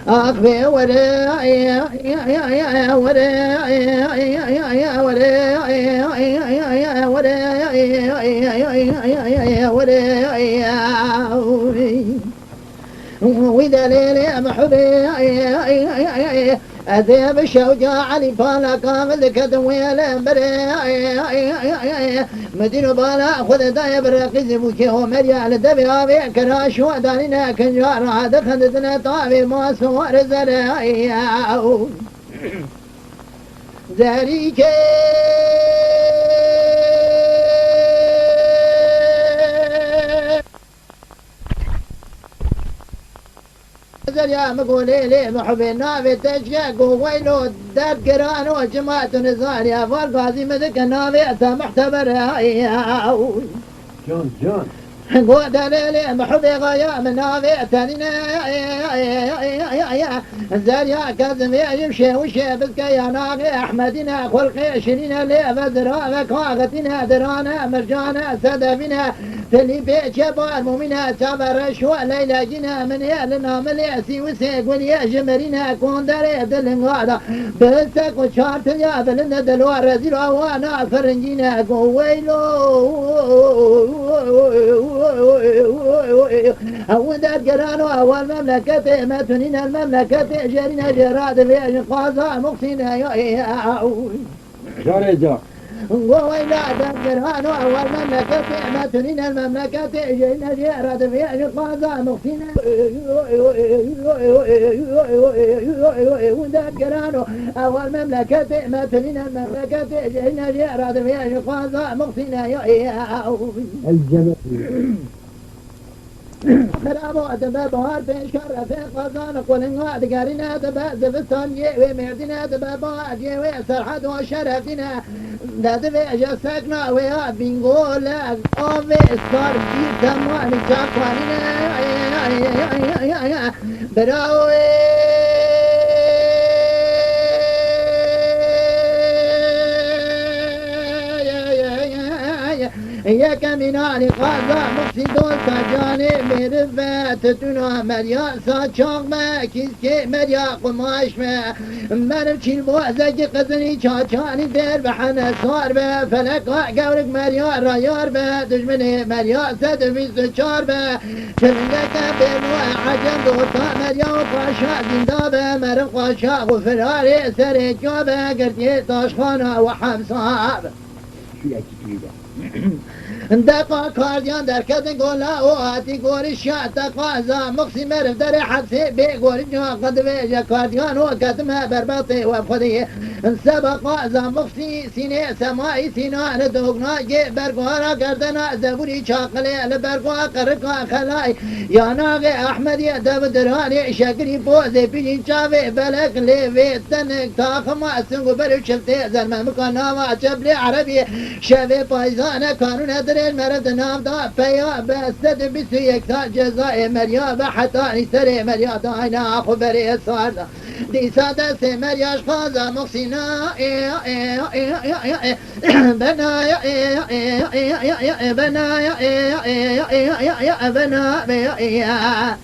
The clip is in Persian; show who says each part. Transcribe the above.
Speaker 1: أخفي ولا وإذا ليلي محبي أذيب الشوجاع لفالا كامل كدويل بري مدينة بالا خذ دايب الرقيز بوكي ومريا لدبي أبي كراش ودانينا كنجار هذا خندتنا طابي موسوار زرعي ذلك يا مقولي لي محبنا في تشكيك وويلو داد قران وجماعة نزال يا فالقاضي مذك النابي محتبر
Speaker 2: جون
Speaker 1: قود ليلي محبي غايا من نابي تانينا زاريا كازم يمشي وشي بسك يا ناقي احمدنا خلقي شرينا لي بزرا وكواغتنا درانا مرجانا سدفنا تلي بيت يبار مؤمنا تبر شو ليلى جنا من يالنا مليسي وسيق وليا جمرينا كون داري دلنغادا بلسك وشارت يا بلنا دلوار رزيل وانا فرنجينا ويلو أودت قرانو أول مملكة ما تنين المملكة جرينا جراد في قاضى مقصينا
Speaker 2: جاريجا
Speaker 1: وإلى قرانو أول مملكة ما تنين المملكة جرينا جراد في قاضى مقصينا أودت قرانو أول مملكة ما تنين المملكة جرينا جراد في قاضى مقصينا
Speaker 2: الجمل
Speaker 1: خرابو أدبا بهار بين شر في قزان قلنا دقارنا أدبا زبستان يوي مردنا أدبا بعد يوي سرحد وشرفنا دادبا جسكنا ويا بنقول أوي صار في زمان جاكواننا براوي يا كميناني قاضى مقصدون سجاني مرفات تنو مريا ساچاق ما كيسكي مريا قماش ما منمشي الموزج قزني چاچاني دير بحنا صار با فلقا قولك مريا رايار با دجمني مريا سد في سچار با شمنك بينو عجم دوتا مريا وقاشا زندا با مرم قاشا وفراري سري جابا قرتي تاشخانا وحمصاب
Speaker 2: شو يكتبه
Speaker 1: دقا كارديان در کدن گولا و آتی گوری شاد دقا زا مقسی مرف در حدثی بی گوری جا قد ویجا کاردیان و کتمه برباطی و خودی سبقا زا مقسی سینه سماعی سینان دوگنا گی برگوارا گردنا زبوری چاقلی لبرگوا قرقا خلای یا ناغ احمدی دو درانی شکری بوزی پیجین چاوی بلک لیوی تنک تاخما سنگو برو شفتی زرمه مکانا و چبلی عربی شوی پایزان کانون درين مرد نام دا فيا بسد بسو يكتا جزاء مريا بحتاني سري مريا داينا خبري صار دي سادة سي مرياش خازا مقصينا بنا بنا بنا بنا